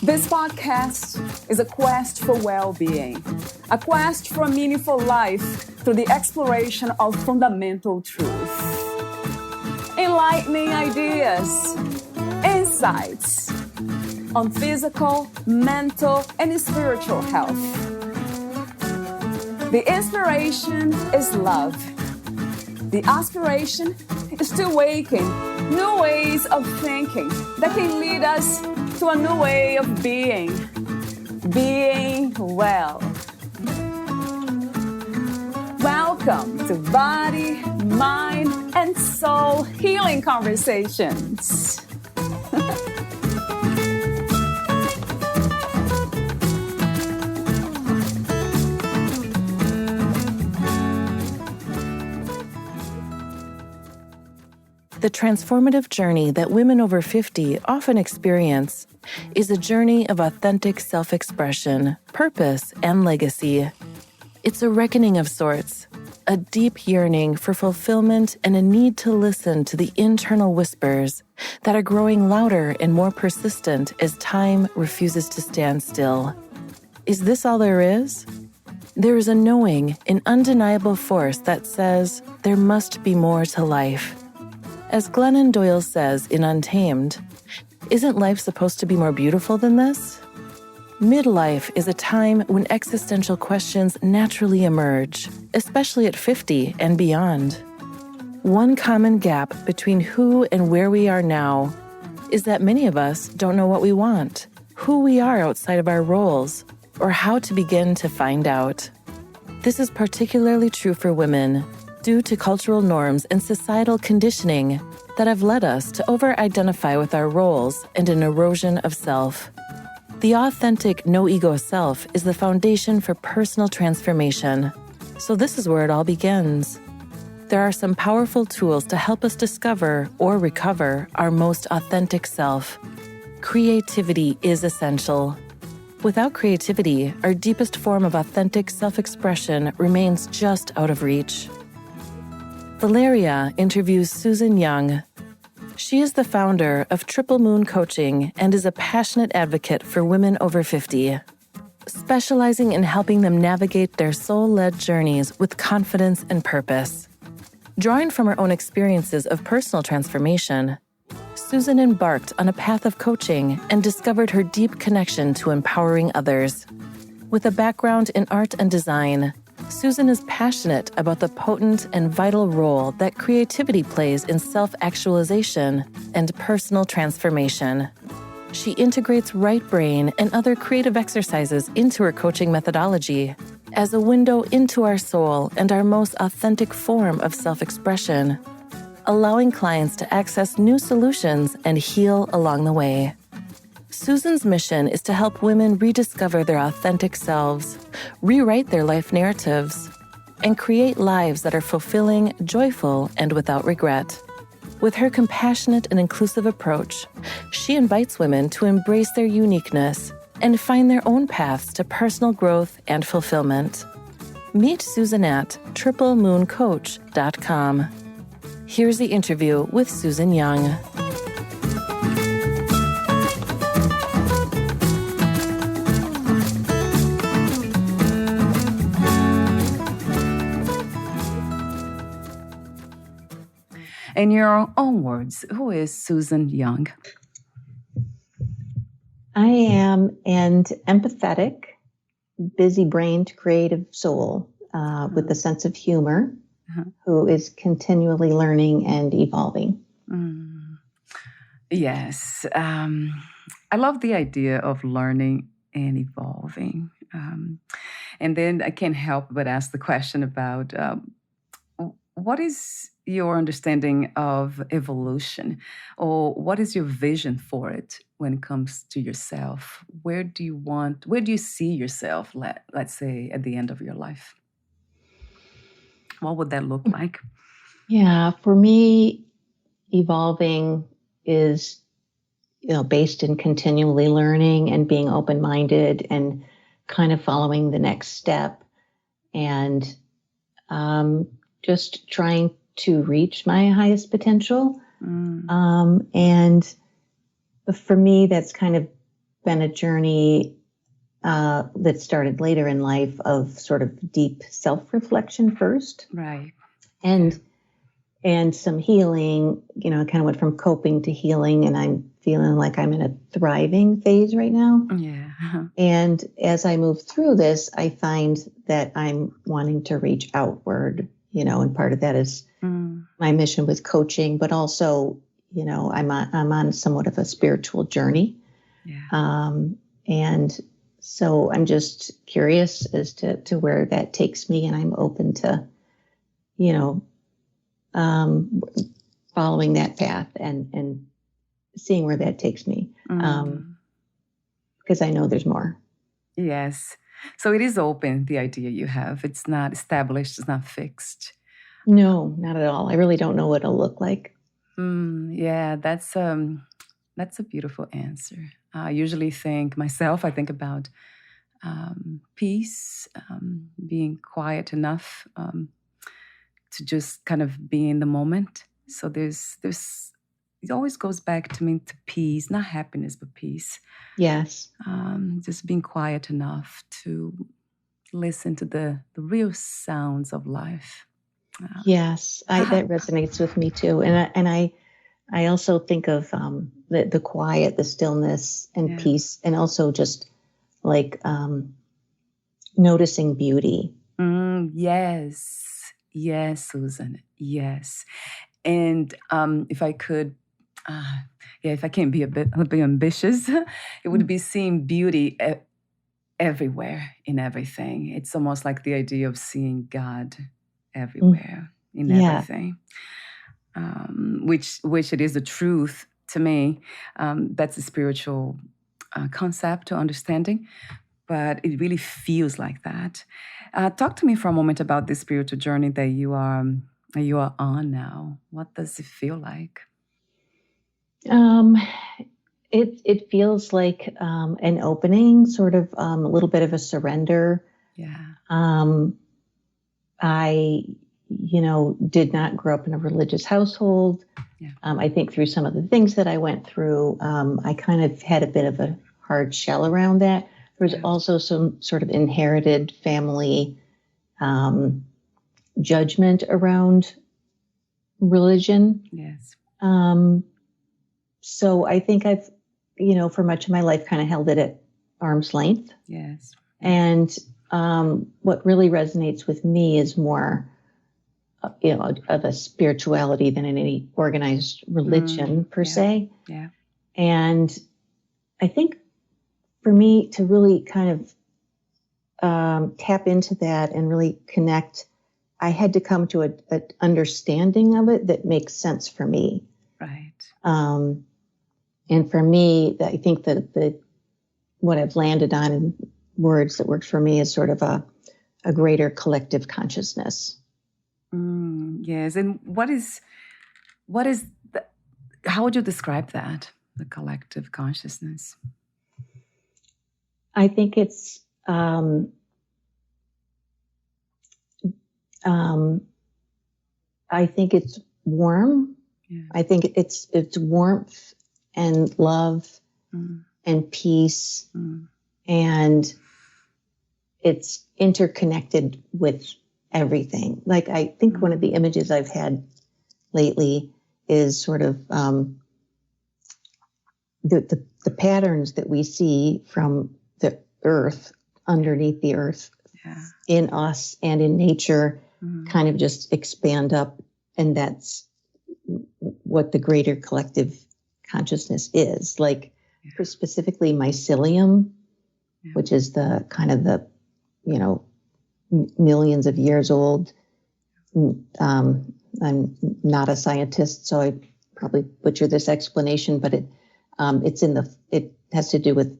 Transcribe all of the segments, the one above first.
This podcast is a quest for well-being, a quest for a meaningful life through the exploration of fundamental truth. Enlightening ideas, insights on physical, mental, and spiritual health. The inspiration is love. The aspiration is to awaken new ways of thinking that can lead us to a new way of being well. Welcome to Body, Mind, and Soul Healing Conversations. The transformative journey that women over 50 often experience is a journey of authentic self-expression, purpose, and legacy. It's a reckoning of sorts, a deep yearning for fulfillment and a need to listen to the internal whispers that are growing louder and more persistent as time refuses to stand still. Is this all there is? There is a knowing, an undeniable force that says there must be more to life. As Glennon Doyle says in Untamed, isn't life supposed to be more beautiful than this? Midlife is a time when existential questions naturally emerge, especially at 50 and beyond. One common gap between who and where we are now is that many of us don't know what we want, who we are outside of our roles, or how to begin to find out. This is particularly true for women, due to cultural norms and societal conditioning that have led us to over-identify with our roles and an erosion of self. The authentic, no-ego self is the foundation for personal transformation. So this is where it all begins. There are some powerful tools to help us discover or recover our most authentic self. Creativity is essential. Without creativity, our deepest form of authentic self-expression remains just out of reach. Valeria interviews Susan Young. She is the founder of Triple Moon Coaching and is a passionate advocate for women over 50, specializing in helping them navigate their soul-led journeys with confidence and purpose. Drawing from her own experiences of personal transformation, Susan embarked on a path of coaching and discovered her deep connection to empowering others. With a background in art and design, Susan is passionate about the potent and vital role that creativity plays in self-actualization and personal transformation. She integrates right brain and other creative exercises into her coaching methodology as a window into our soul and our most authentic form of self-expression, allowing clients to access new solutions and heal along the way. Susan's mission is to help women rediscover their authentic selves, rewrite their life narratives, and create lives that are fulfilling, joyful, and without regret. With her compassionate and inclusive approach, she invites women to embrace their uniqueness and find their own paths to personal growth and fulfillment. Meet Susan at triplemooncoach.com. Here's the interview with Susan Young. In your own words, who is Susan Young? I am an empathetic, busy-brained, creative soul with a sense of humor who is continually learning and evolving. Yes. I love the idea of learning and evolving. And then I can't help but ask the question about what is your understanding of evolution, or what is your vision for it when it comes to yourself? Where do you see yourself, let's say, at the end of your life? What would that look like? Yeah, for me, evolving is, based in continually learning and being open-minded and kind of following the next step and just trying to reach my highest potential. And for me, that's kind of been a journey that started later in life of sort of deep self-reflection first, Right. and and some healing. You know, I kind of went from coping to healing, and I'm feeling like I'm in a thriving phase right now. Yeah. And as I move through this, I find that I'm wanting to reach outward, you know, and part of that is my mission with coaching, but also, you know, I'm on somewhat of a spiritual journey. Yeah. And so I'm just curious as to where that takes me, and I'm open to, you know, following that path and seeing where that takes me. Because I know there's more. Yes. So it is open, the idea you have. It's not established, it's not fixed. No, not at all. I really don't know what it'll look like. Yeah, that's a beautiful answer. I usually think myself, I think about peace, being quiet enough to just kind of be in the moment. So there's it always goes back to me to peace, not happiness, but peace. Yes. Just being quiet enough to listen to the real sounds of life. Yes, that resonates with me too. And I also think of the quiet, the stillness, and peace, and also just like noticing beauty. Yes, Susan. Yes, and if I could, if I can be a bit ambitious, it would be seeing beauty everywhere in everything. It's almost like the idea of seeing God everywhere in everything, which it is the truth to me. That's a spiritual concept or understanding, but it really feels like that. Talk to me for a moment about this spiritual journey that you are on now. What does it feel like? It feels like an opening, sort of a little bit of a surrender. Yeah. I, you know, did not grow up in a religious household. Yeah. I think through some of the things that I went through, I kind of had a bit of a hard shell around that. There was also some sort of inherited family judgment around religion. Yes. So I think I've, you know, for much of my life kind of held it at arm's length. Yes. And what really resonates with me is more, you know, of a spirituality than in any organized religion per se. Yeah. And I think for me to really kind of tap into that and really connect, I had to come to an understanding of it that makes sense for me. Right. And for me, I think that what I've landed on in words that works for me is sort of a greater collective consciousness. Yes. And what is how would you describe that, the collective consciousness? I think it's warm. Yeah. I think it's warmth and love and peace, and it's interconnected with everything. Like, I think one of the images I've had lately is sort of the patterns that we see from the earth, underneath the earth, in us and in nature, kind of just expand up. And that's what the greater collective consciousness is. Like, for specifically mycelium, which is the kind of the, you know, millions of years old. I'm not a scientist, so I probably butcher this explanation, but it has to do with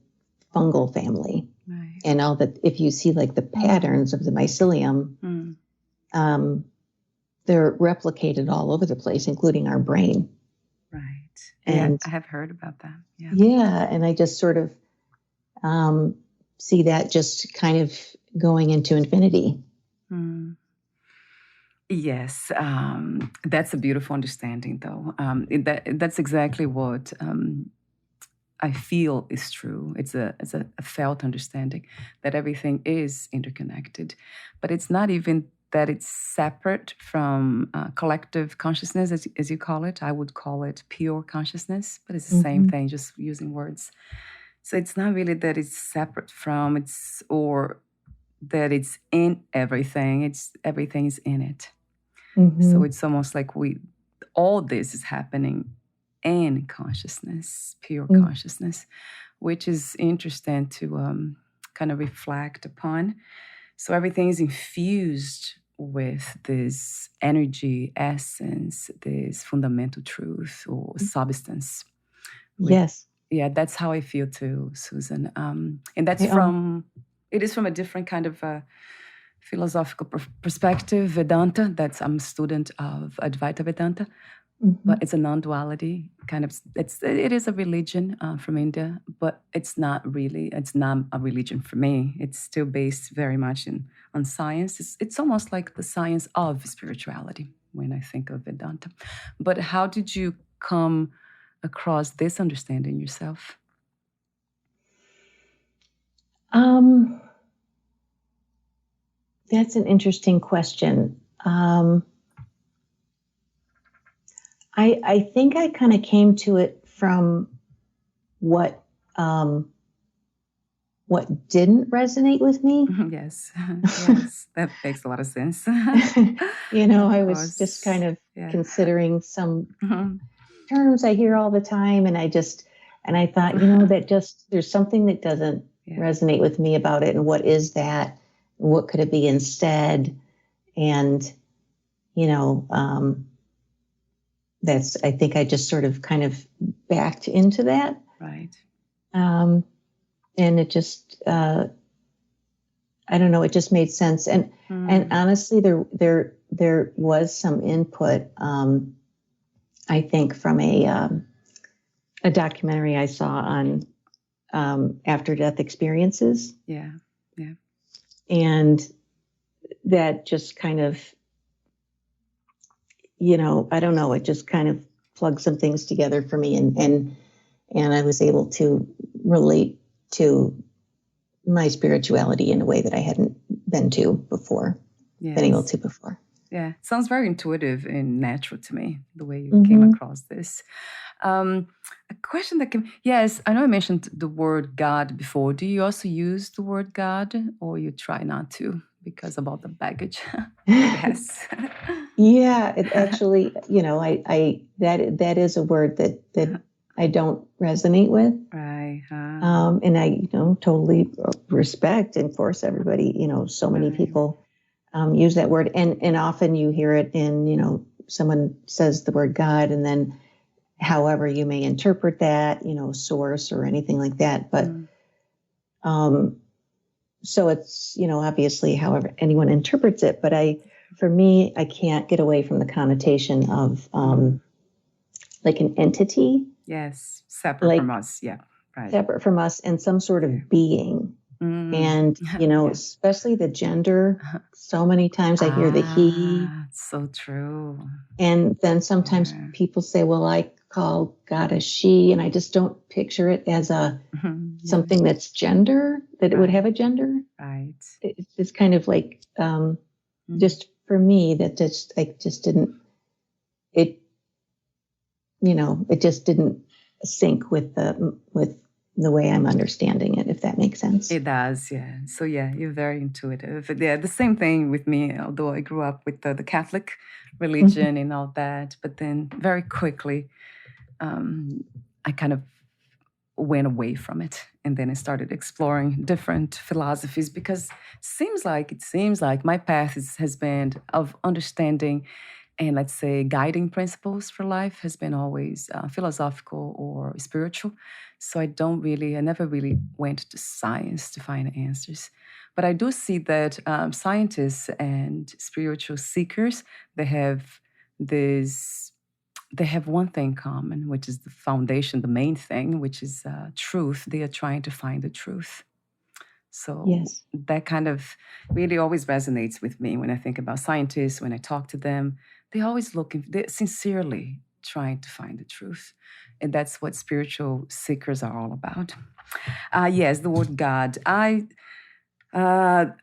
fungal family. Right. And all that, if you see like the patterns of the mycelium, they're replicated all over the place, including our brain. Right. And I have heard about that. Yeah. Yeah. And I just sort of see that just kind of going into infinity. Yes. That's a beautiful understanding, though. That's exactly what I feel is true. It's a felt understanding that everything is interconnected, but it's not even that it's separate from collective consciousness, as you call it. I would call it pure consciousness, but it's the same thing, just using words. So it's not really that it's separate from or that it's in everything. It's everything is in it. So it's almost like all this is happening in consciousness, pure consciousness, which is interesting to kind of reflect upon. So everything is infused with this energy, essence, this fundamental truth or substance. Yes. Yeah, that's how I feel too, Susan. And that's it is from a different kind of philosophical perspective, Vedanta. I'm a student of Advaita Vedanta, but it's a non-duality kind of. It is a religion from India, but it's not a religion for me. It's still based very much on science. It's almost like the science of spirituality when I think of Vedanta. But how did you come across this understanding yourself? That's an interesting question. I think I kind of came to it from what didn't resonate with me. Yes, yes, that makes a lot of sense. I was just kind of considering some terms I hear all the time, and I thought, that there's something that doesn't resonate with me about it, and what is that? What could it be instead? And I think I just sort of kind of backed into that. Right. And it just, I don't know, it just made sense. And honestly, there was some input, I think, from a documentary I saw on after death experiences. Yeah. Yeah. And that just kind of, I don't know, it just kind of plugged some things together for me, and I was able to relate to my spirituality in a way that I hadn't been able to before. Yeah, it sounds very intuitive and natural to me, the way you came across this. A question that yes, I know I mentioned the word God before. Do you also use the word God, or you try not to because of all the baggage it has? Yeah, it actually, that is a word that I don't resonate with. Right. And I, totally respect and force everybody, so many people use that word. And often you hear it in, someone says the word God, and then however you may interpret that, source or anything like that. But so it's, obviously however anyone interprets it. But for me, I can't get away from the connotation of like an entity. Yes, separate from us. Yeah, right. Separate from us and some sort of being. And, especially the gender. So many times I hear the he. So true. And then sometimes people say, well, I call God a she, and I just don't picture it as something that's gender, that it would have a gender. Right. It's kind of like, just for me, that just didn't, it just didn't sync with the way I'm understanding it, if that makes sense. It does, yeah. So you're very intuitive. Yeah, the same thing with me, although I grew up with the Catholic religion and all that, but then very quickly I kind of went away from it. And then I started exploring different philosophies because it seems like my path has been of understanding and, let's say, guiding principles for life has been always philosophical or spiritual. So I never really went to science to find answers. But I do see that scientists and spiritual seekers, they have one thing in common, which is the foundation, the main thing, which is truth. They are trying to find the truth. So that kind of really always resonates with me when I think about scientists, when I talk to them. They're always they're sincerely trying to find the truth. And that's what spiritual seekers are all about. Yes, the word God. I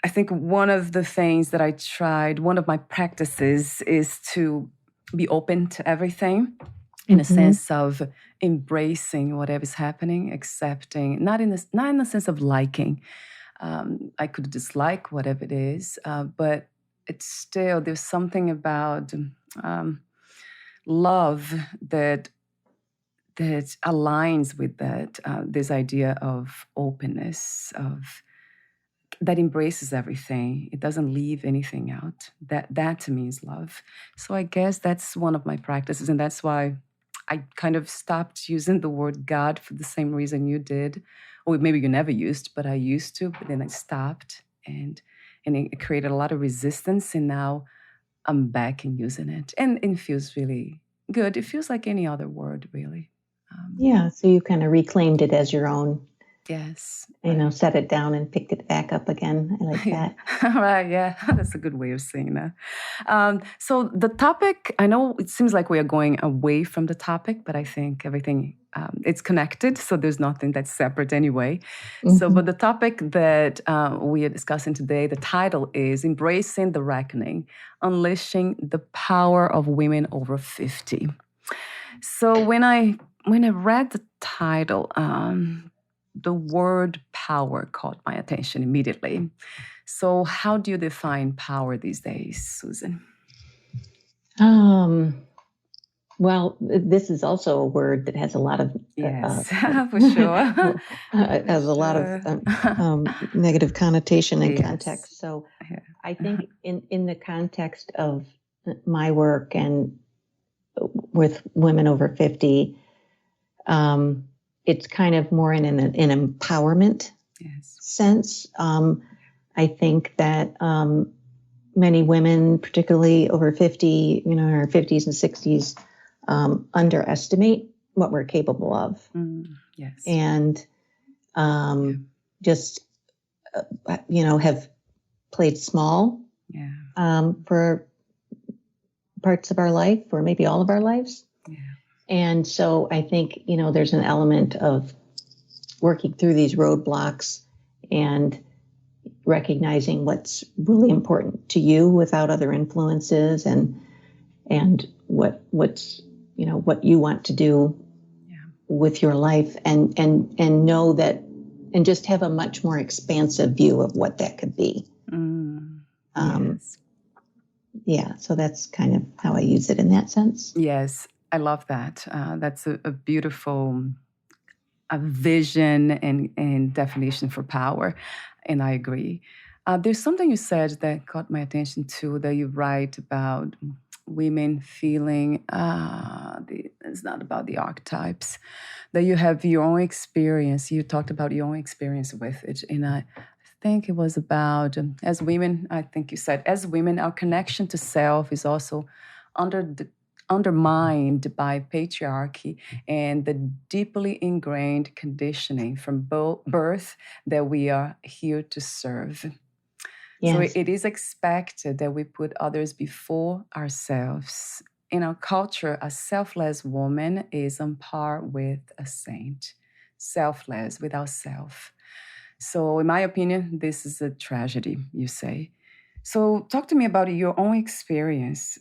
think one of the things that I tried, one of my practices is to be open to everything in a sense of embracing whatever's happening, accepting, not in the sense of liking. I could dislike whatever it is, but it's still, there's something about love that aligns with that, this idea of openness, of that embraces everything. It doesn't leave anything out. That to me is love. So I guess that's one of my practices, and that's why I kind of stopped using the word God for the same reason you did, or maybe you never used, but I used to. But then I stopped, and it created a lot of resistance. And now I'm back and using it, and it feels really good. It feels like any other word, really. Yeah, so you kind of reclaimed it as your own. Yes. Set it down and picked it back up again. I like that. Right, yeah, that's a good way of saying that. So the topic, I know it seems like we are going away from the topic, but I think everything, it's connected, so there's nothing that's separate anyway. So, but the topic that we are discussing today, the title is Embracing the Reckoning, Unleashing the Power of Women Over 50. So when I read the title, the word power caught my attention immediately. So how do you define power these days, Susan? Well, this is also a word that has a lot of yes, for sure. Has a lot of negative connotation and context. So I think in the context of my work and with women over 50, it's kind of more in an empowerment sense. I think that many women, particularly over 50, in our 50s and 60s, underestimate what we're capable of. Yes. And just, have played small for parts of our life, or maybe all of our lives. Yeah. And so I think, there's an element of working through these roadblocks and recognizing what's really important to you without other influences, and what's what you want to do with your life, and know that, and just have a much more expansive view of what that could be. Yes. Yeah, so that's kind of how I use it in that sense. Yes, I love that. That's a beautiful vision and definition for power, and I agree. There's something you said that caught my attention too, that you write about women feeling, it's not about the archetypes, that you have your own experience. You talked about your own experience with it, and I think it was about, as women, I think you said, as women, our connection to self is also undermined by patriarchy and the deeply ingrained conditioning from birth that we are here to serve. Yes. So it is expected that we put others before ourselves. In our culture, a selfless woman is on par with a saint, selfless, without self. So in my opinion, this is a tragedy, you say. So talk to me about your own experience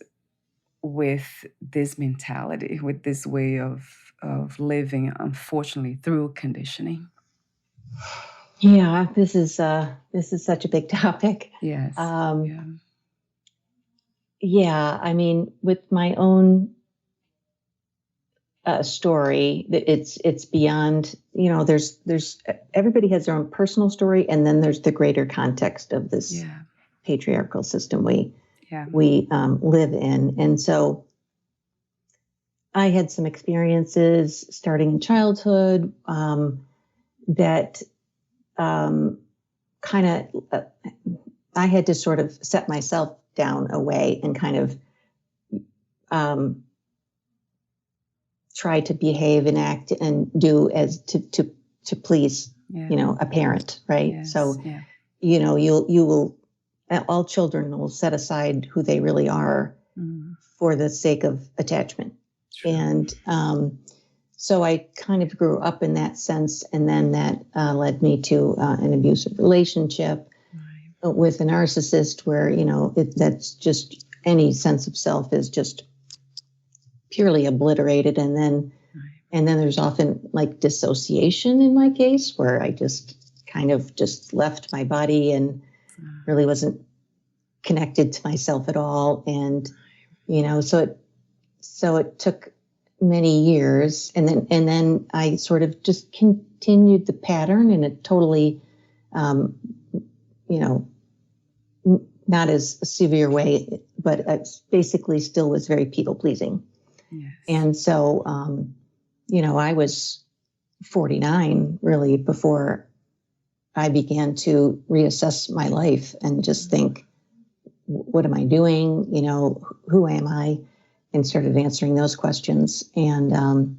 with this mentality, with this way of living, unfortunately, through conditioning. Yeah, this is such a big topic. Yes. Yeah, I mean, with my own story, it's beyond. There's everybody has their own personal story, and then there's the greater context of this patriarchal system we live in. And so I had some experiences starting in childhood that kind of I had to sort of set myself down away and kind of try to behave and act and do as to please a parent, right? Yes, so you will, all children will set aside who they really are for the sake of attachment. True. And so I kind of grew up in that sense, and then that led me to an abusive relationship with a narcissist, where that's just any sense of self is just purely obliterated, and then there's often like dissociation in my case, where I just kind of just left my body and really wasn't connected to myself at all, and so it took many years, and then I sort of just continued the pattern in a totally, not as severe way, but I basically still was very people pleasing. Yes. And so, I was 49 really before I began to reassess my life and just think, what am I doing? Who am I? And started answering those questions. And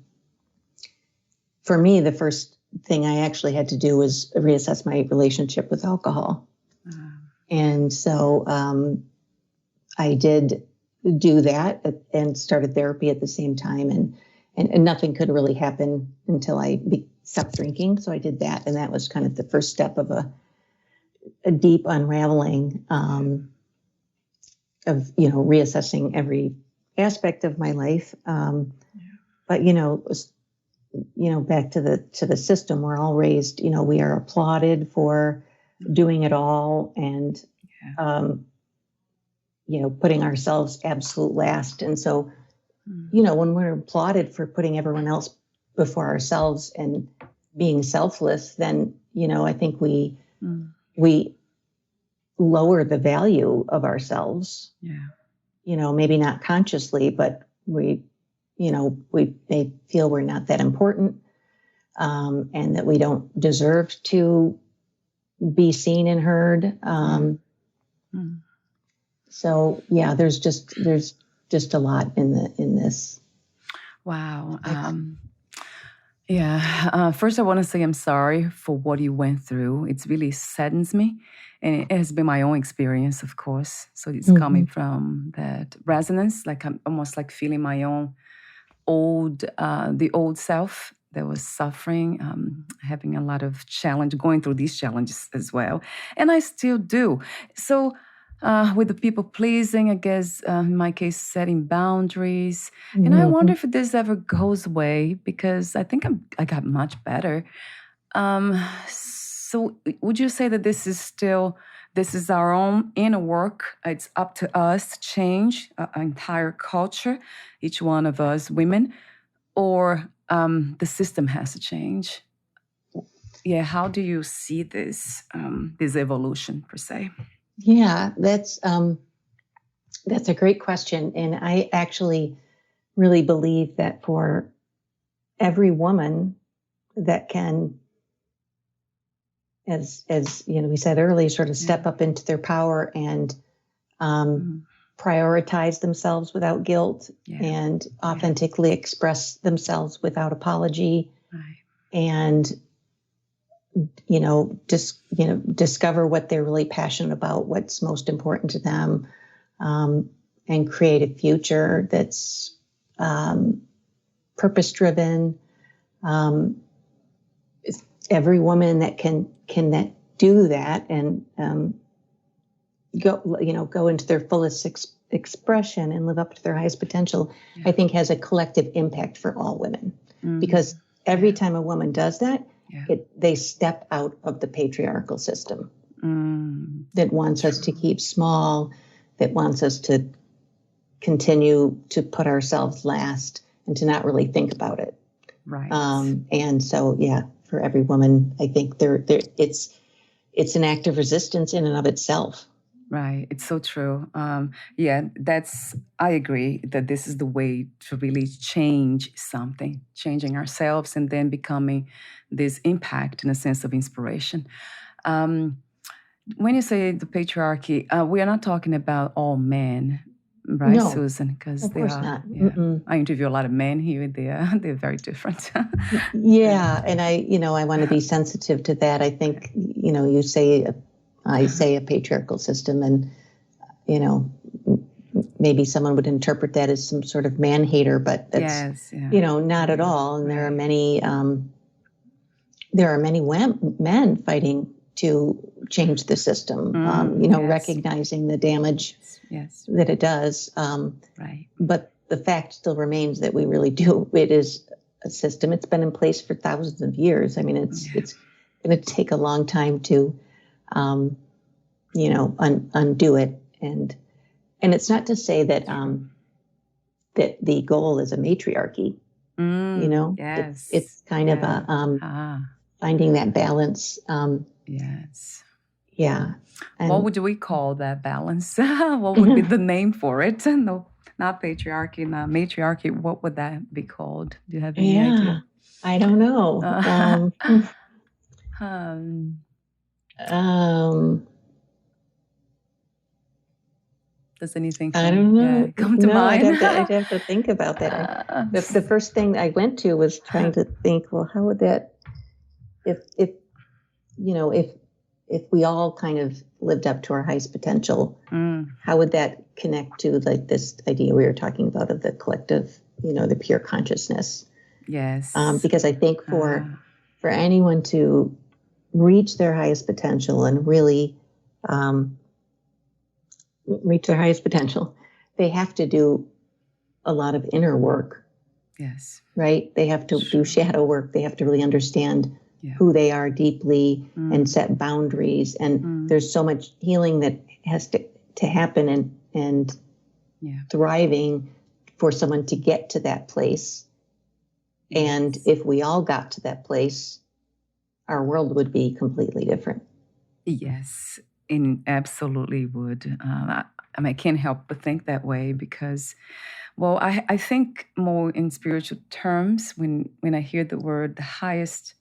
for me, the first thing I actually had to do was reassess my relationship with alcohol. And so I did do that and started therapy at the same time. And nothing could really happen until I stopped drinking. So I did that. And that was kind of the first step of a deep unraveling of, reassessing every aspect of my life. But, it was, back to the system, we're all raised, we are applauded for doing it all and, putting ourselves absolute last. And so, when we're applauded for putting everyone else before ourselves and being selfless, then, I think we lower the value of ourselves. Yeah. Maybe not consciously, but we may feel we're not that important, and that we don't deserve to be seen and heard. So yeah, there's just a lot in this. Wow. First, I want to say I'm sorry for what you went through. It really saddens me. And it has been my own experience, of course. So it's coming from that resonance, like I'm almost like feeling my own the old self that was suffering, having a lot of challenge, going through these challenges as well. And I still do. So with the people pleasing, I guess, in my case, setting boundaries. And I wonder if this ever goes away, because I think I got much better. So would you say that this is our own inner work? It's up to us to change our entire culture, each one of us women, or the system has to change? Yeah, how do you see this evolution per se? Yeah, that's a great question. And I actually really believe that for every woman that can, as we said earlier, sort of step up into their power and prioritize themselves without guilt and authentically express themselves without apology, and discover what they're really passionate about, what's most important to them, and create a future that's purpose-driven. Every woman that can do that and go into their fullest expression and live up to their highest potential, I think has a collective impact for all women. Because every time a woman does that, they step out of the patriarchal system that wants us to keep small, that wants us to continue to put ourselves last and to not really think about it. Right. And so, for every woman, I think it's an act of resistance in and of itself. Right. It's so true. I agree that this is the way to really change something, changing ourselves and then becoming this impact in a sense of inspiration. When you say the patriarchy, we are not talking about all men, right, No, Susan? Because of course not. I interview a lot of men here. They're very different. And I want to be sensitive to that. I think I say a patriarchal system, and maybe someone would interpret that as some sort of man hater, but that's, Yes, yeah. not at all. And there are many men fighting to change the system, Yes. recognizing the damage Yes. that it does. Right. But the fact still remains that we really do. It is a system. It's been in place for thousands of years. I mean, it's going to take a long time to, undo it. And it's not to say that that the goal is a matriarchy. Yes. It's kind of a finding that balance. Yes. Yeah. And what would we call that balance? What would be the name for it? No, not patriarchy, not matriarchy. What would that be called? Do you have any idea? I don't know. Does anything I don't know. come to mind? I'd have to think about that. The first thing I went to was trying to think, well, how would that, if we all kind of lived up to our highest potential, how would that connect to like this idea we were talking about of the collective, the pure consciousness? Yes. Because I think for anyone to reach their highest potential and really reach their highest potential, they have to do a lot of inner work. Yes. Right? They have to do shadow work. They have to really understand who they are deeply and set boundaries. And there's so much healing that has to happen and thriving for someone to get to that place. Yes. And if we all got to that place, our world would be completely different. Yes, and absolutely would. I can't help but think that way because, well, I think more in spiritual terms when I hear the word the highest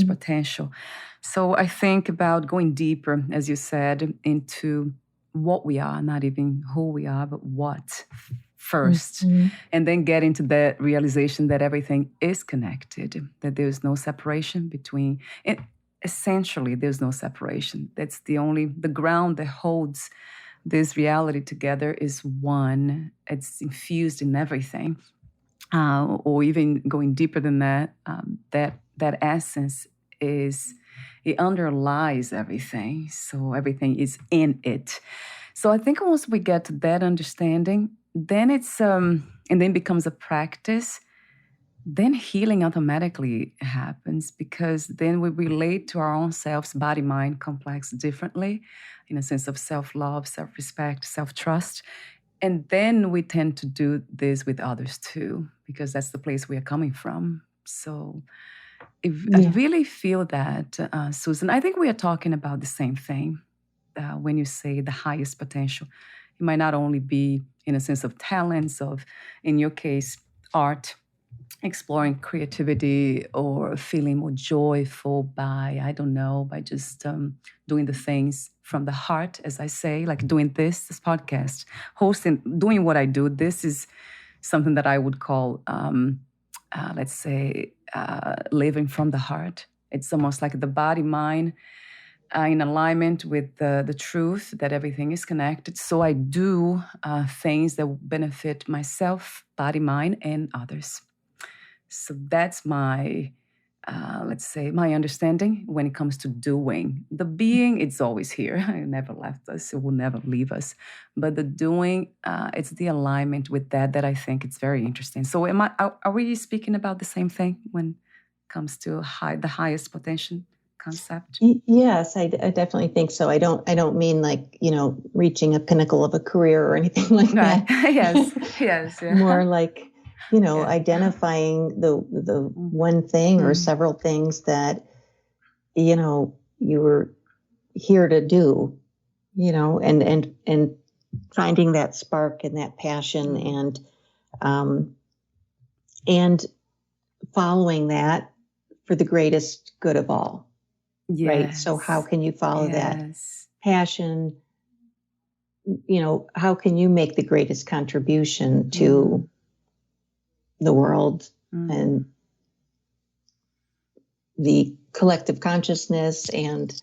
potential. So I think about going deeper, as you said, into what we are, not even who we are, but what first. And then get into that realization that everything is connected, that there's no separation between it. Essentially, there's no separation. That's the ground that holds this reality together is one. It's infused in everything. Or even going deeper than that, that essence it underlies everything. So everything is in it. So I think once we get to that understanding, then it's and then becomes a practice. Then healing automatically happens because then we relate to our own selves, body, mind complex differently, in a sense of self-love, self-respect, self-trust. And then we tend to do this with others too, because that's the place we are coming from. So I really feel that, Susan, I think we are talking about the same thing when you say the highest potential. It might not only be in a sense of talents, in your case, art, exploring creativity or feeling more joyful by just doing the things from the heart, as I say, like doing this podcast, hosting, doing what I do. This is something that I would call, let's say, living from the heart. It's almost like the body, mind, in alignment with the truth that everything is connected. So I do things that benefit myself, body, mind, and others. So that's my, let's say, my understanding when it comes to doing. The being, it's always here. It never left us. It will never leave us. But the doing, it's the alignment with that I think it's very interesting. So are we speaking about the same thing when it comes to the highest potential concept? Yes, I definitely think so. I don't mean like, reaching a pinnacle of a career or anything like that. Yes. Yeah. More like, identifying the one thing or several things that, you were here to do, and finding that spark and that passion and following that for the greatest good of all. Yes. Right. So how can you follow that passion? How can you make the greatest contribution to the world and the collective consciousness and,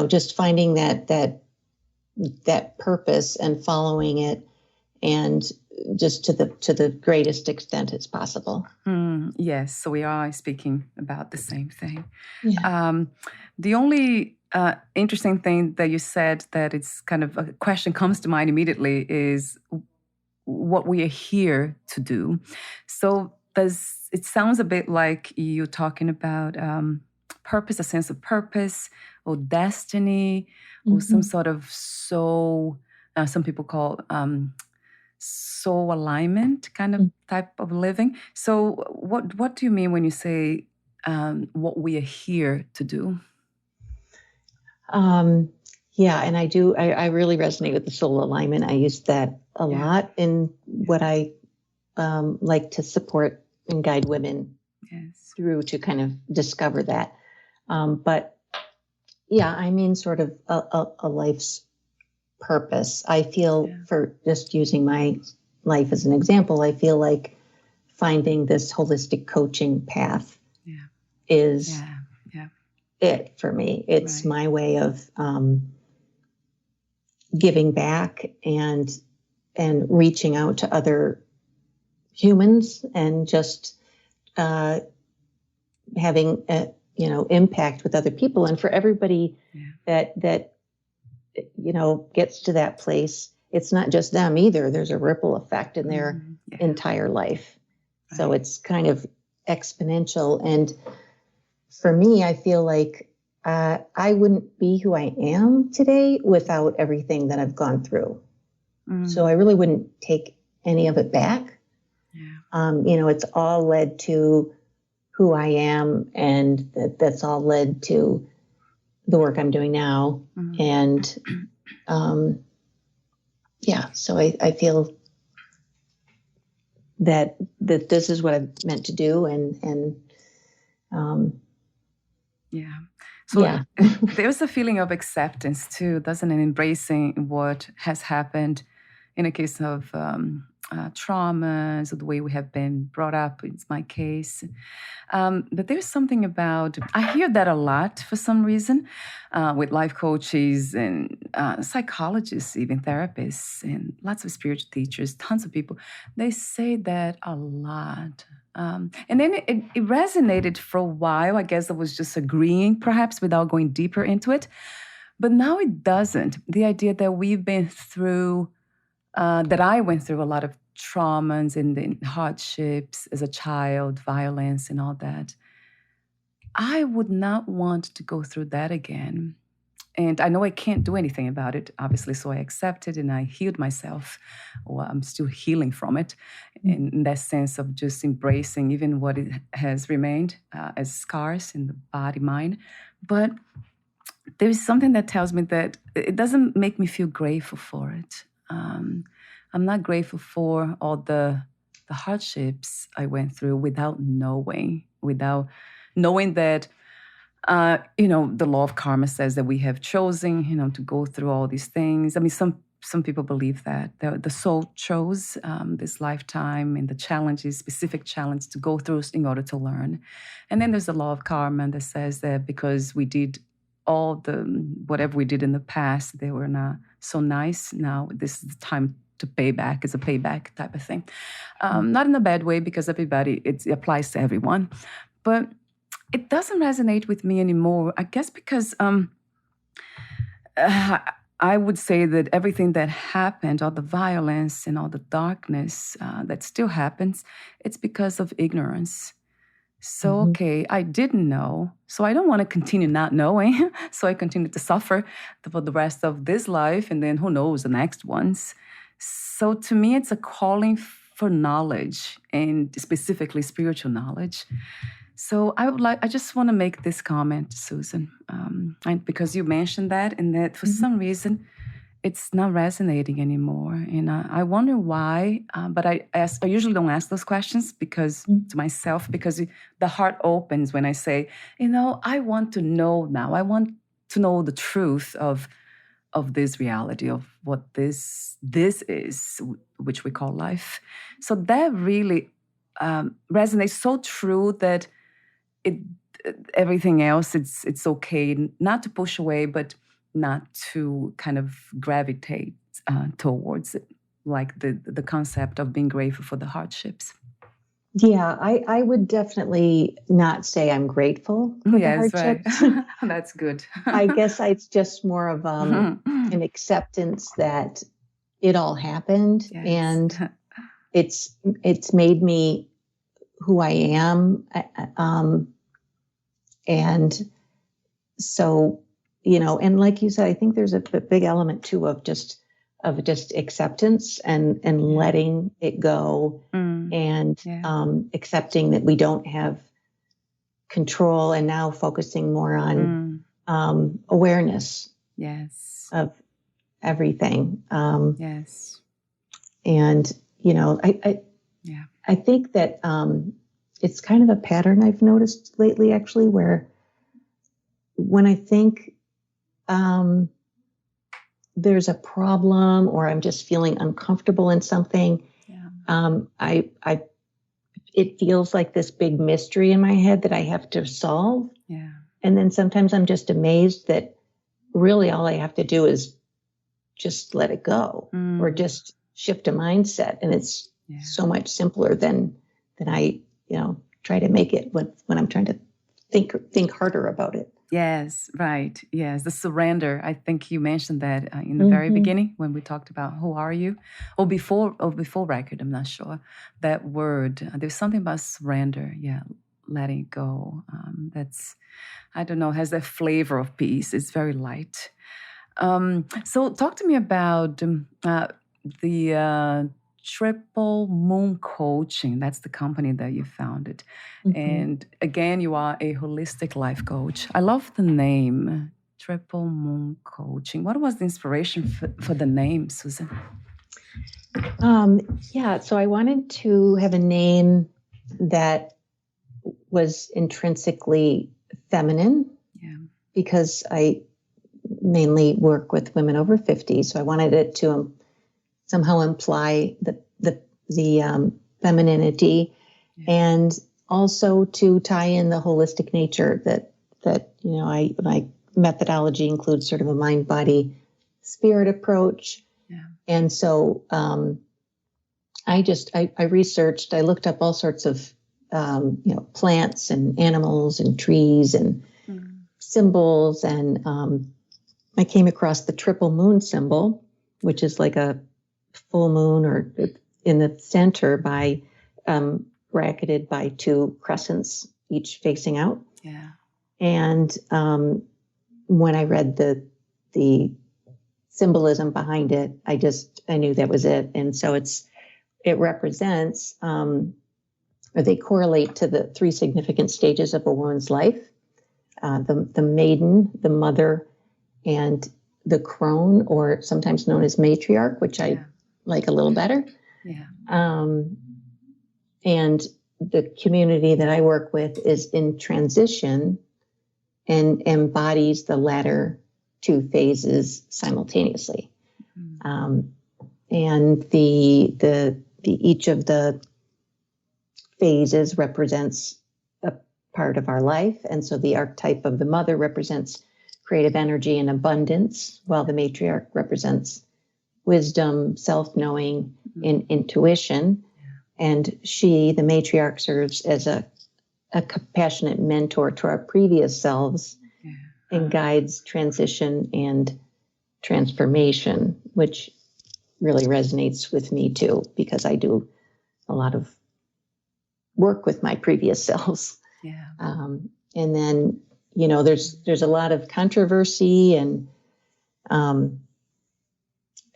just finding that that purpose and following it, and just to the greatest extent as possible. Yes, so we are speaking about the same thing. Yeah. The only interesting thing that you said that it's kind of a question comes to mind immediately is what we are here to do. So it sounds a bit like you talking about purpose, a sense of purpose or destiny, or some sort of soul. Some people call soul alignment kind of type of living. So what do you mean when you say what we are here to do? Yeah, and I really resonate with the soul alignment. I use that a lot in what I like to support and guide women through to kind of discover that. But yeah, I mean, sort of a life's purpose. I feel, for just using my life as an example, I feel like finding this holistic coaching path is it for me. It's my way of giving back and reaching out to other humans and just having impact with other people. And for everybody that gets to that place, it's not just them either. There's a ripple effect in their entire life. So it's kind of exponential. And for me, I feel like I wouldn't be who I am today without everything that I've gone through. So I really wouldn't take any of it back. It's all led to who I am, and that's all led to the work I'm doing now. And so I feel that this is what I'm meant to do. So there's a feeling of acceptance too, doesn't it? Embracing what has happened in a case of traumas, or the way we have been brought up. It's my case. But there's something about, I hear that a lot for some reason with life coaches and psychologists, even therapists, and lots of spiritual teachers, tons of people. They say that a lot. And then it resonated for a while. I guess I was just agreeing, perhaps, without going deeper into it. But now it doesn't. The idea that we've been through, that I went through a lot of traumas and hardships as a child, violence and all that. I would not want to go through that again. And I know I can't do anything about it, obviously, so I accepted and I healed myself, or I'm still healing from it, in that sense of just embracing even what it has remained as scars in the body, mind. But there is something that tells me that it doesn't make me feel grateful for it. I'm not grateful for all the hardships I went through without knowing that, the law of karma says that we have chosen, to go through all these things. I mean, some people believe that the soul chose this lifetime and the challenges, specific challenge to go through in order to learn. And then there's the law of karma that says that because we did whatever we did in the past, they were not so nice. Now this is the time to pay back. It's a payback type of thing. Not in a bad way, because it applies to everyone. But it doesn't resonate with me anymore, I guess because I would say that everything that happened, all the violence and all the darkness that still happens, it's because of ignorance. So, okay, I didn't know, so I don't want to continue not knowing. So I continue to suffer for the rest of this life, and then who knows, the next ones. So to me, it's a calling for knowledge, and specifically spiritual knowledge. So I just want to make this comment, Susan, because you mentioned that, and that for some reason, it's not resonating anymore. And I wonder why, but I usually don't ask those questions to myself, because the heart opens when I say, I want to know now. I want to know the truth of this reality, of what this is, which we call life. So that really resonates so true that everything else, it's okay not to push away, but not to kind of gravitate towards it, like the concept of being grateful for the hardships. Yeah, I would definitely not say I'm grateful for the Yes, right. hardships. That's good. I guess it's just more of an acceptance that it all happened, Yes. and it's made me who I am. And so, and like you said, I think there's a big element too of just acceptance and letting it go, and accepting that we don't have control, and now focusing more on awareness. Yes. Of everything. Yes. And I think that it's kind of a pattern I've noticed lately, actually, where when I think there's a problem, or I'm just feeling uncomfortable in something, it feels like this big mystery in my head that I have to solve. Yeah. And then sometimes I'm just amazed that really all I have to do is just let it go, or just shift a mindset. And it's so much simpler than I, try to make it when I'm trying to think harder about it. Yes, right. Yes, the surrender. I think you mentioned that in the very beginning when we talked about who are you, or before record. I'm not sure that word. There's something about surrender. Yeah, letting it go. That's, I don't know, has that flavor of peace. It's very light. So talk to me about the Triple Moon Coaching. That's the company that you founded. And again, you are a holistic life coach. I love the name, Triple Moon Coaching. What was the inspiration for the name, Susan? So I wanted to have a name that was intrinsically feminine, because I mainly work with women over 50. So I wanted it to somehow imply the femininity, and also to tie in the holistic nature that my methodology includes sort of a mind, body, spirit approach. And so I researched, I looked up all sorts of plants and animals and trees and symbols, and I came across the triple moon symbol, which is like a full moon, or in the center by bracketed by two crescents, each facing out. Yeah. And when I read the symbolism behind it, I knew that was it. And so it represents, or they correlate to the three significant stages of a woman's life: the maiden, the mother, and the crone, or sometimes known as matriarch, which I like a little better. Yeah. And the community that I work with is in transition and embodies the latter two phases simultaneously. And the each of the phases represents a part of our life. And so the archetype of the mother represents creative energy and abundance, while the matriarch represents wisdom, self-knowing, and intuition. And the matriarch, serves as a compassionate mentor to our previous selves and guides transition and transformation, which really resonates with me too, because I do a lot of work with my previous selves. Yeah. And then, there's a lot of controversy and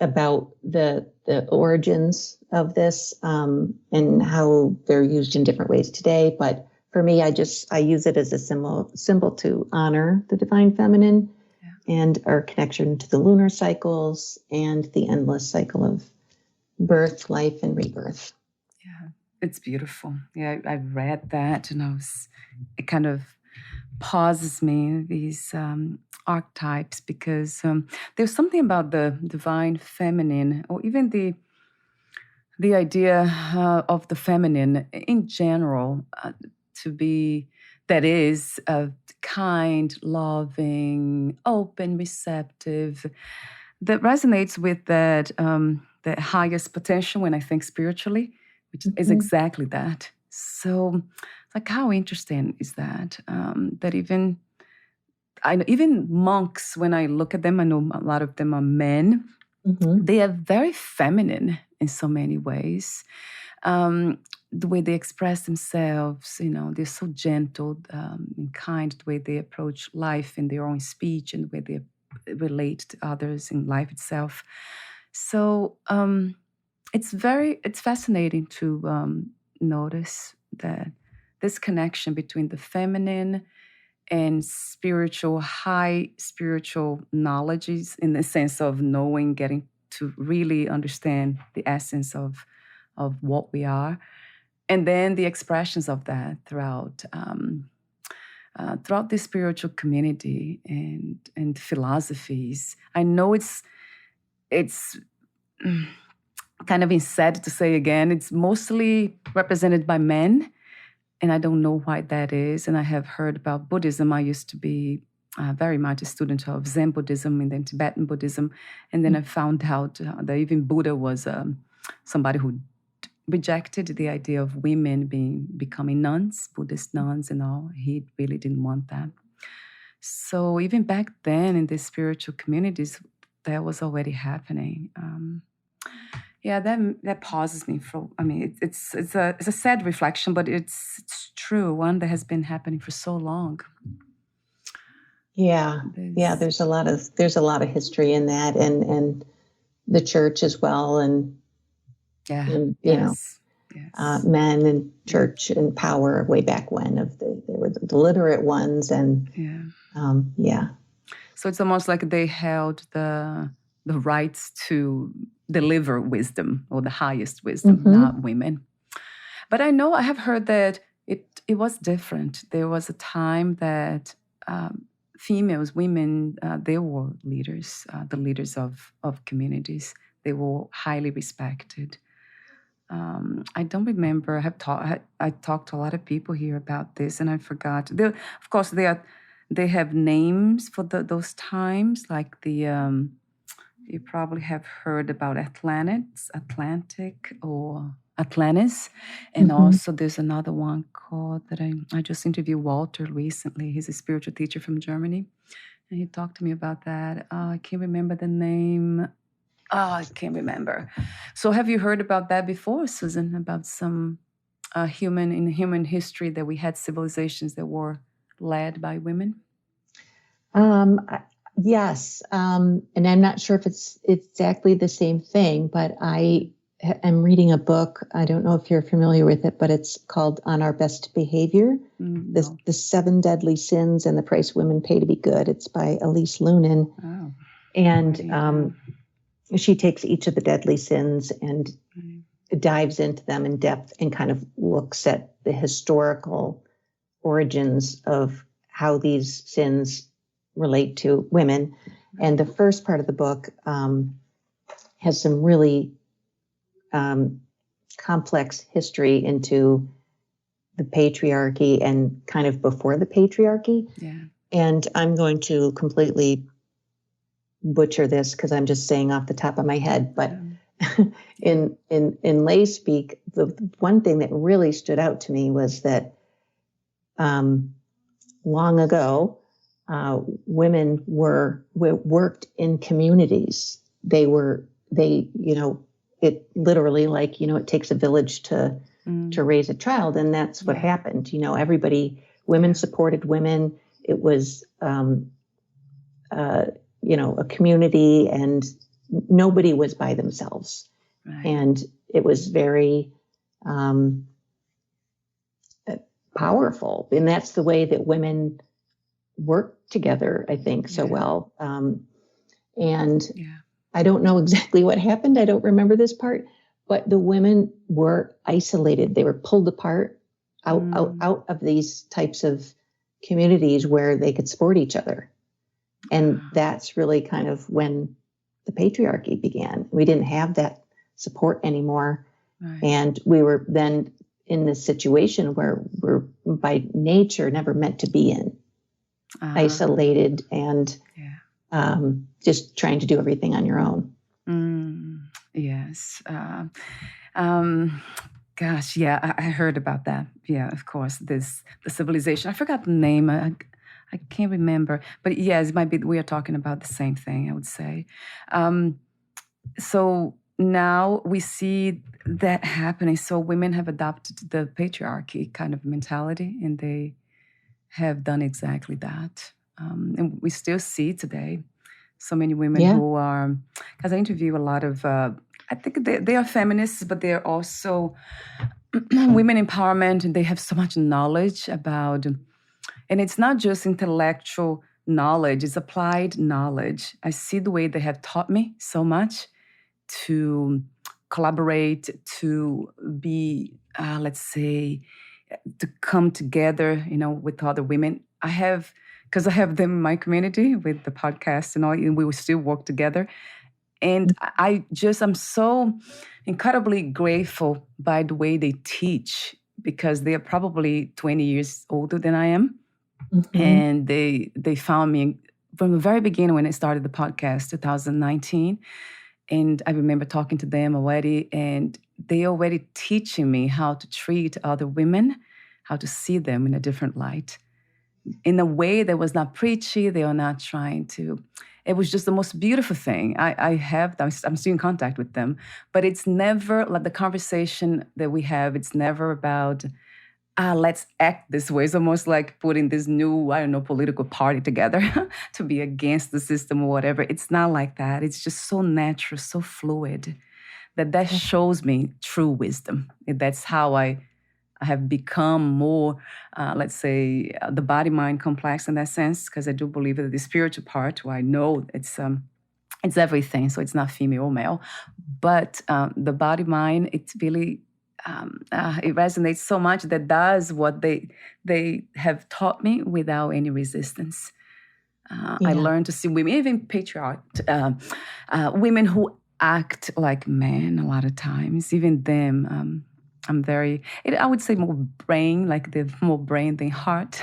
about the origins of this, and how they're used in different ways today. But for me, I use it as a symbol to honor the divine feminine and our connection to the lunar cycles and the endless cycle of birth, life, and rebirth. Yeah, it's beautiful. Yeah, I read that, and it kind of pauses me, these archetypes, because there's something about the divine feminine, or even the idea of the feminine in general, to be that is kind, loving, open, receptive, that resonates with that the highest potential when I think spiritually, which is Mhm. exactly that. So, like, how interesting is that? That even monks, when I look at them, I know a lot of them are men. Mhm. They are very feminine in so many ways. Um, the way they express themselves, they're so gentle and kind. The way they approach life in their own speech and the way they relate to others in life itself. So it's fascinating to notice that this connection between the feminine and spiritual, high spiritual knowledges in the sense of knowing, getting to really understand the essence of what we are, and then the expressions of that throughout the spiritual community and philosophies. I know it's kind of sad to say again. It's mostly represented by men, and I don't know why that is. And I have heard about Buddhism. I used to be very much a student of Zen Buddhism and then Tibetan Buddhism. And then I found out that even Buddha was somebody who rejected the idea of women becoming nuns, Buddhist nuns and all. He really didn't want that. So even back then in the spiritual communities, that was already happening. Yeah, that pauses me for. I mean, it's a sad reflection, but it's true. One that has been happening for so long. Yeah. Yeah, There's, there's a lot of history in that, and the church as well, yeah, and yes, yes, men and yeah, church and power way back when they were the literate ones, and yeah. yeah. So it's almost like they held the rights to deliver wisdom or the highest wisdom, Hmm. not women. But I have heard that it was different. There was a time that females, women, they were leaders, the leaders of communities. They were highly respected. I don't remember. I talked to a lot of people here about this, and I forgot. Of course, they have names for those times, like you probably have heard about Atlantic or Atlantis. And Hmm. also there's another one called that I just interviewed Walter recently. He's a spiritual teacher from Germany. And he talked to me about that. I can't remember the name. I can't remember. So have you heard about that before, Susan, about some human history that we had civilizations that were led by women? Yes, and I'm not sure if it's exactly the same thing, but I am reading a book. I don't know if you're familiar with it, but it's called "On Our Best Behavior: No. the Seven Deadly Sins and the Price Women Pay to Be Good." It's by Elise Lunan, Oh, and writing it down. she takes each of the deadly sins and Right. dives into them in depth and kind of looks at the historical origins of how these sins relate to women. And the first part of the book has some really complex history into the patriarchy and kind of before the patriarchy. Yeah. And I'm going to completely butcher this because I'm just saying off the top of my head, but in lay speak, the one thing that really stood out to me was that long ago, women worked in communities. It literally, like, it takes a village to raise a child, and that's what happened. Women supported women. It was, a community, and nobody was by themselves. Right. And it was very powerful. And that's the way that women work together, I think, so well. And I don't know exactly what happened. I don't remember this part, but the women were isolated. They were pulled apart out of these types of communities where they could support each other. And that's really kind of when the patriarchy began. We didn't have that support anymore. Right. And we were then in this situation where we're by nature never meant to be in, isolated and just trying to do everything on your own. Yes. Gosh, yeah, I heard about that. Yeah, of course. The civilization. I forgot the name. I can't remember. But yes, it might be we are talking about the same thing, I would say. So now we see that happening. So women have adopted the patriarchy kind of mentality, and they have done exactly that. And we still see today so many women who are, because I interview a lot of, I think they are feminists, but they're also women empowerment, and they have so much knowledge about, and it's not just intellectual knowledge, it's applied knowledge. I see the way they have taught me so much to collaborate, to be, let's say, to come together, with other women. Because I have them in my community with the podcast and all, and we will still work together. And I'm so incredibly grateful by the way they teach, because they are probably 20 years older than I am. Mm-hmm. And they found me from the very beginning when I started the podcast, 2019. And I remember talking to them already, and they already teaching me how to treat other women, how to see them in a different light, in a way that was not preachy. They are not trying to. It was just the most beautiful thing. I'm still in contact with them, but it's never like the conversation that we have. It's never about, let's act this way. It's almost like putting this new, political party together to be against the system or whatever. It's not like that. It's just so natural, so fluid, that shows me true wisdom. And that's how I have become more, let's say, the body-mind complex in that sense, because I do believe that the spiritual part, where I know it's everything, so it's not female or male, but the body-mind, it's really, it resonates so much that does what they have taught me without any resistance. I learned to see women, even women who act like men a lot of times, even them. I would say more brain, like they're more brain than heart.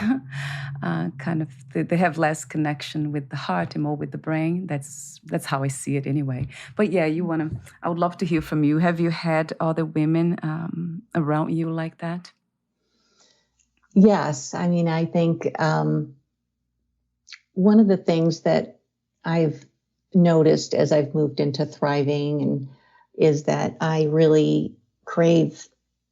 They have less connection with the heart and more with the brain. That's how I see it anyway. But yeah, I would love to hear from you. Have you had other women around you like that? Yes. I mean, I think one of the things that I've noticed as I've moved into thriving is that I really crave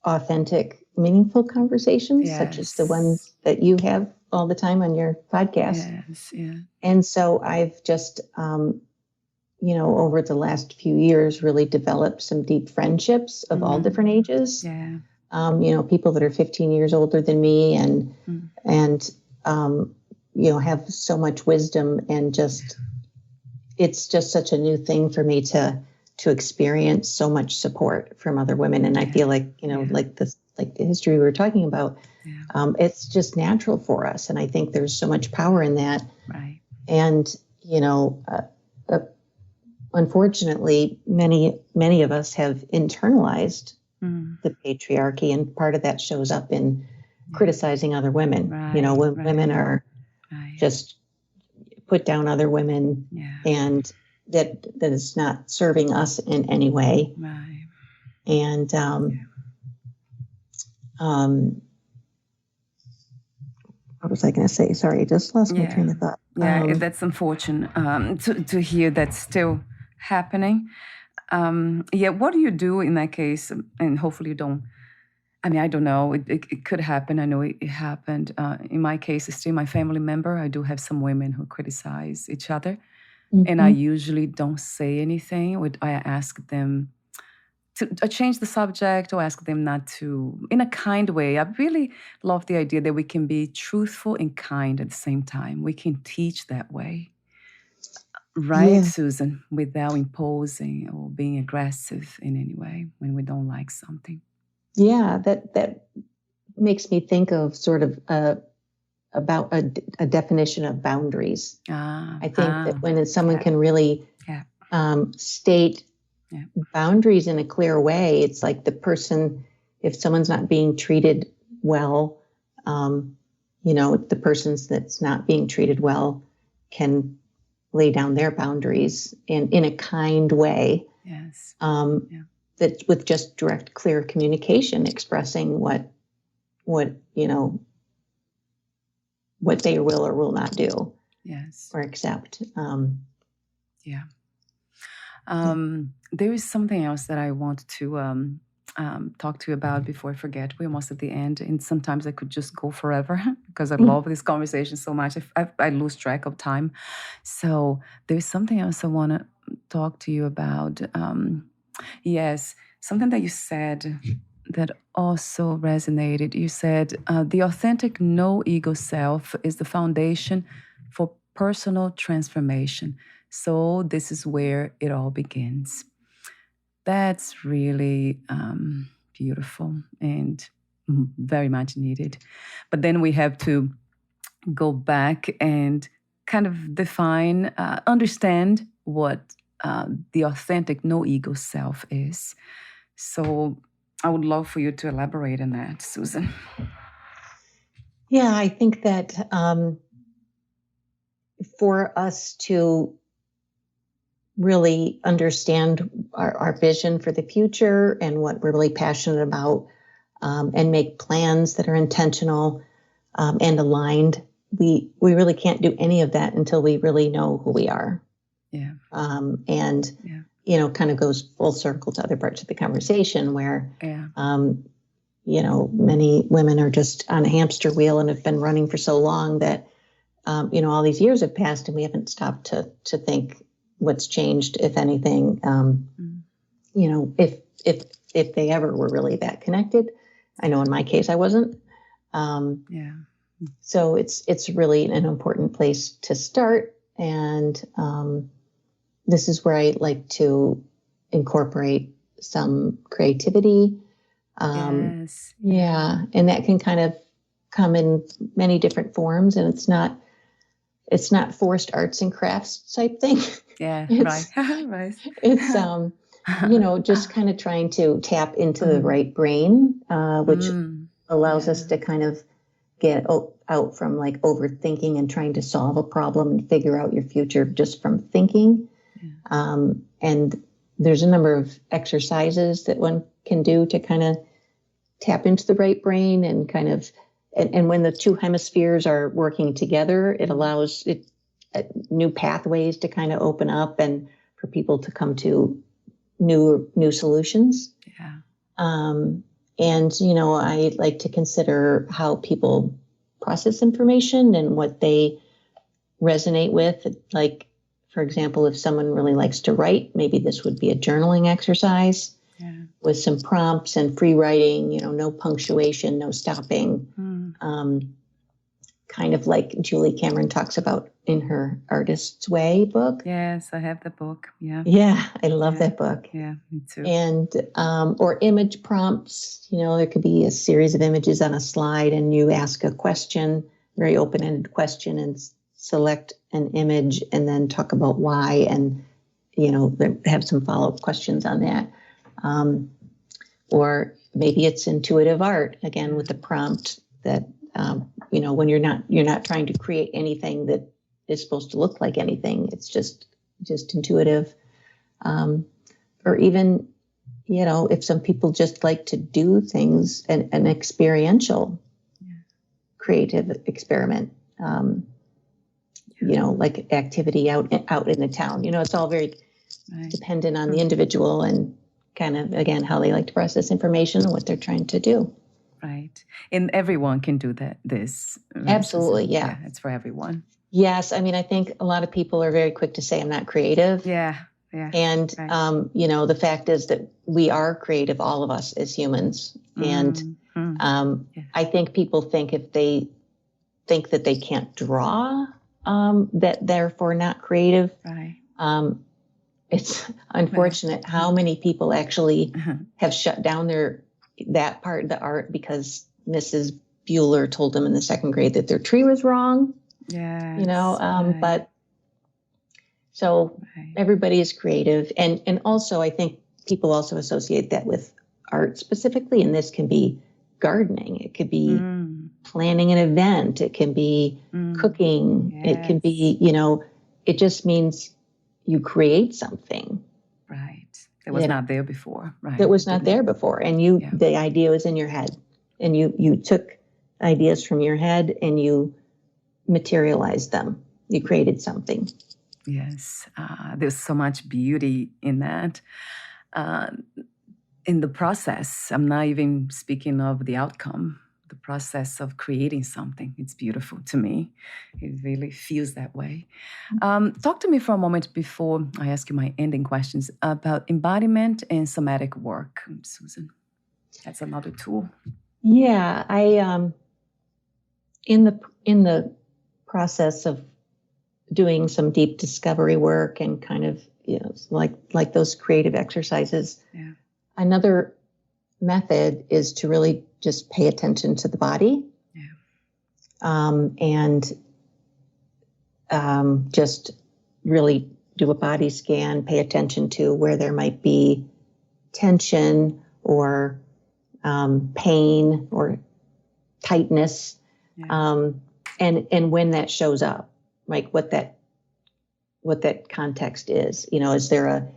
authentic, meaningful conversations, such as the ones that you have all the time on your podcast. Yes, yeah. And so I've just, over the last few years, really developed some deep friendships of all different ages. Yeah. People that are 15 years older than me and have so much wisdom, and it's just such a new thing for me to experience so much support from other women. And I feel like, like the history we were talking about, it's just natural for us. And I think there's so much power in that. Right. And, unfortunately, many of us have internalized the patriarchy, and part of that shows up in criticizing other women. Right, when women are just put down other women, and that is not serving us in any way. Right. And what was I going to say? Sorry, I just lost my train of thought. Yeah, that's unfortunate to hear that's still happening. What do you do in that case? And hopefully you don't. I mean, I don't know. It could happen. I know it happened. In my case, it's still my family member. I do have some women who criticize each other. Mm-hmm. And I usually don't say anything. I ask them to change the subject, or ask them not to, in a kind way. I really love the idea that we can be truthful and kind at the same time. We can teach that way. Right, Susan? Without imposing or being aggressive in any way when we don't like something. Yeah, that makes me think of sort of about a definition of boundaries. I think that when someone can really state boundaries in a clear way, it's like the person if someone's not being treated well, the persons that's not being treated well can lay down their boundaries in a kind way. Yes. That with just direct, clear communication, expressing what they will or will not do. Yes. Or accept. There is something else that I want to talk to you about before I forget. We're almost at the end, and sometimes I could just go forever because I love this conversation so much. I lose track of time. So there's something else I want to talk to you about. Yes, something that you said that also resonated. You said the authentic no-ego self is the foundation for personal transformation. So this is where it all begins. That's really beautiful and very much needed. But then we have to go back and kind of define, understand what the authentic no-ego self is. So I would love for you to elaborate on that, Susan. Yeah, I think that for us to really understand our vision for the future and what we're really passionate about, and make plans that are intentional and aligned, we really can't do any of that until we really know who we are. Yeah. Kind of goes full circle to other parts of the conversation where, yeah. Many women are just on a hamster wheel and have been running for so long that, all these years have passed and we haven't stopped to think what's changed, if anything. If they ever were really that connected. I know in my case I wasn't. So it's really an important place to start. And this is where I like to incorporate some creativity. Yes. Yeah. And that can kind of come in many different forms, and it's not forced arts and crafts type thing. Yeah. Right. Right. It's, just kind of trying to tap into the right brain, which allows us to kind of get out from like overthinking and trying to solve a problem and figure out your future just from thinking. And there's a number of exercises that one can do to kind of tap into the right brain and kind of, and when the two hemispheres are working together, it allows new pathways to kind of open up and for people to come to new solutions. Yeah. I like to consider how people process information and what they resonate with. Like, for example, if someone really likes to write, maybe this would be a journaling exercise with some prompts and free writing, no punctuation, no stopping. Kind of like Julie Cameron talks about in her Artist's Way book. Yes, I have the book. Yeah. Yeah, I love that book. Yeah, me too. And, or image prompts, there could be a series of images on a slide and you ask a question, very open-ended question, and select an image and then talk about why and, have some follow-up questions on that. Or maybe it's intuitive art, again, with the prompt that, when you're not trying to create anything that is supposed to look like anything. It's just intuitive. Or even, if some people just like to do things, an experiential creative experiment, like activity out in the town. It's all very dependent on the individual and kind of, again, how they like to process information and what they're trying to do. Right. And everyone can do this. Absolutely. Yeah. It's for everyone. Yes. I mean, I think a lot of people are very quick to say I'm not creative. Yeah. Yeah. And, the fact is that we are creative, all of us as humans. And I think people think if they think that they can't draw, that therefore not creative. Right. It's unfortunate how many people actually have shut down that part of the art because Mrs. Bueller told them in the second grade that their tree was wrong. Yeah. But so everybody is creative. And also I think people also associate that with art specifically, and this can be gardening. It could be planning an event. It can be cooking. Yes. It can be, it just means you create something. Right. That was not there before. Right. That was not there before. And the idea was in your head. And you took ideas from your head and you materialized them. You created something. Yes. There's so much beauty in that. In the process, I'm not even speaking of the outcome, the process of creating something. It's beautiful to me. It really feels that way. Talk to me for a moment before I ask you my ending questions about embodiment and somatic work, Susan. That's another tool. Yeah, I in the process of doing some deep discovery work and kind of like those creative exercises. Yeah. Another method is to really just pay attention to the body, and just really do a body scan. Pay attention to where there might be tension or pain or tightness, and when that shows up, like what that context is. Is there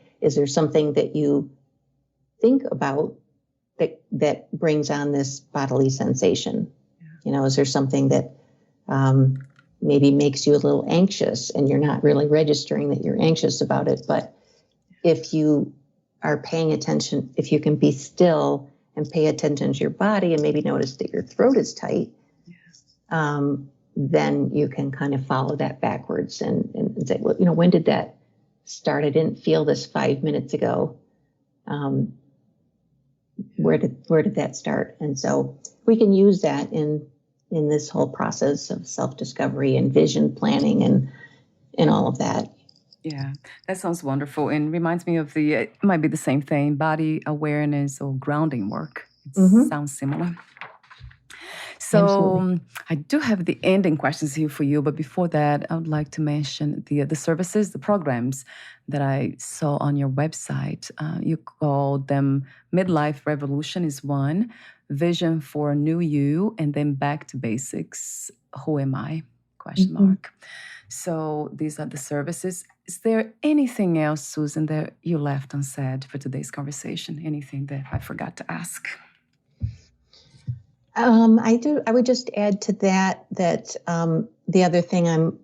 something that you think about that brings on this bodily sensation? Is there something that maybe makes you a little anxious and you're not really registering that you're anxious about it? But if you are paying attention, if you can be still and pay attention to your body and maybe notice that your throat is tight, then you can kind of follow that backwards and say, well, when did that start? I didn't feel this 5 minutes ago. Where did that start? And so we can use that in this whole process of self-discovery and vision planning and all of that. Yeah, that sounds wonderful and reminds me of it might be the same thing, body awareness or grounding work. It sounds similar. So Absolutely. I do have the ending questions here for you, but before that, I would like to mention the services, the programs that I saw on your website. You called them Midlife Revolution is one, Vision for a New You, and then Back to Basics, Who Am I? ? So these are the services. Is there anything else, Susan, that you left unsaid for today's conversation? Anything that I forgot to ask? I would just add to that the other thing I'm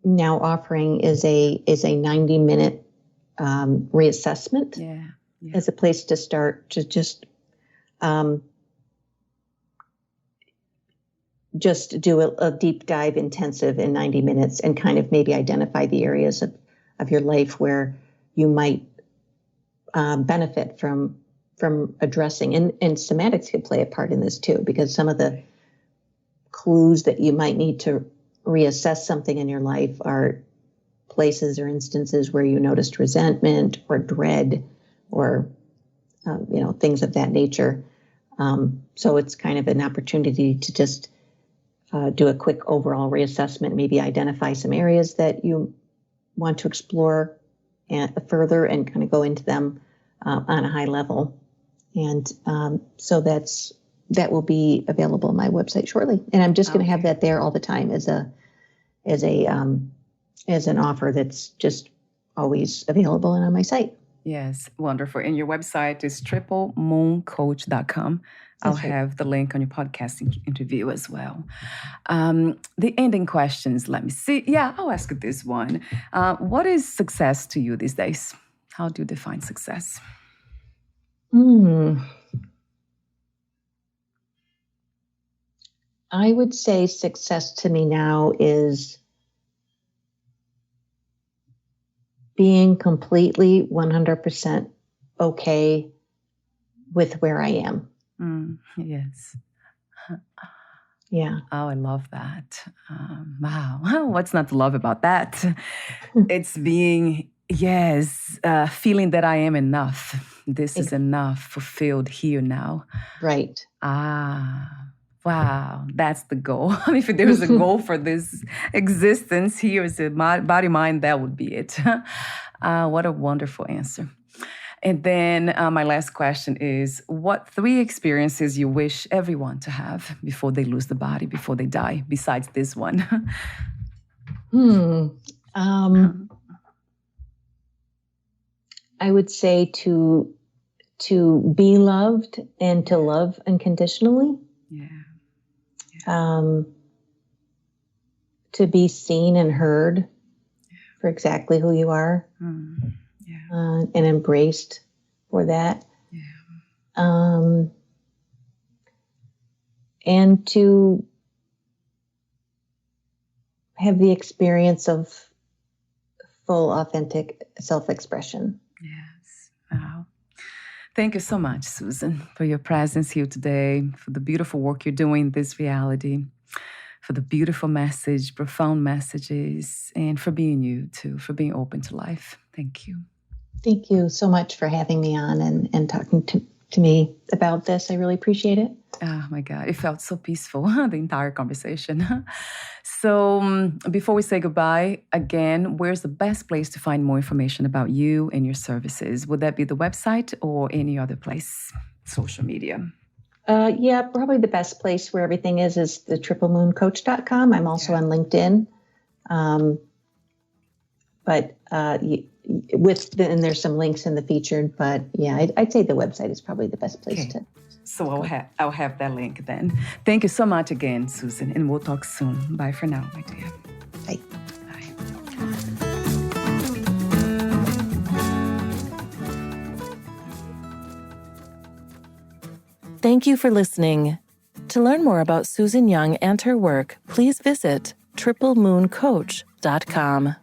now offering is a 90-minute reassessment as a place to start to just do a deep dive intensive in 90 minutes and kind of maybe identify the areas of your life where you might benefit from addressing, and somatics could play a part in this too, because some of the clues that you might need to reassess something in your life are places or instances where you noticed resentment or dread or things of that nature. So it's kind of an opportunity to just do a quick overall reassessment, maybe identify some areas that you want to explore further and kind of go into them on a high level. And so that will be available on my website shortly. And I'm just going to have that there all the time as an offer that's just always available and on my site. Yes, wonderful. And your website is triplemooncoach.com. I'll have the link on your podcast interview as well. The ending questions, let me see. Yeah, I'll ask you this one. What is success to you these days? How do you define success? I would say success to me now is being completely 100% okay with where I am. Yes. Yeah. Oh, I love that. Wow. What's not to love about that? It's being, feeling that I am enough. This is enough, fulfilled here now. Right. Wow. That's the goal. If there's a goal for this existence, here is the body, mind, that would be it. What a wonderful answer. And then my last question is, what 3 experiences you wish everyone to have before they lose the body, before they die, besides this one? I would say to be loved and to love unconditionally. Yeah. To be seen and heard for exactly who you are. Yeah. And embraced for that. Yeah. And to have the experience of full, authentic self-expression. Yes. Wow. Thank you so much, Susan, for your presence here today, for the beautiful work you're doing in this reality, for the beautiful message, profound messages, and for being you too, for being open to life. Thank you. Thank you so much for having me on and talking to me about this. I really appreciate it. Oh my God, it felt so peaceful, the entire conversation. So before we say goodbye, again, where's the best place to find more information about you and your services? Would that be the website or any other place, social media? Yeah, probably the best place where everything is the triplemooncoach.com. I'm also on LinkedIn. And there's some links in the featured, but yeah, I'd say the website is probably the best place to. So I'll have that link then. Thank you so much again, Susan, and we'll talk soon. Bye for now, my dear. Bye. Bye. Thank you for listening. To learn more about Susan Young and her work, please visit triplemooncoach.com.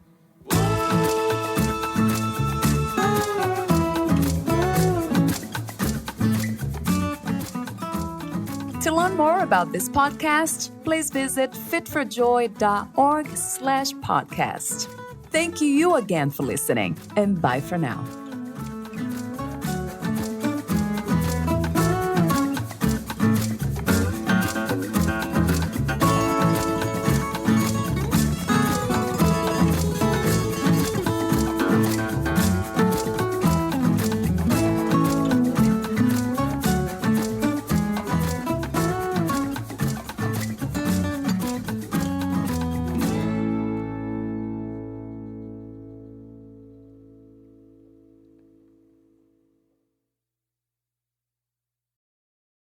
To learn more about this podcast, please visit fitforjoy.org/podcast. Thank you again for listening, and bye for now.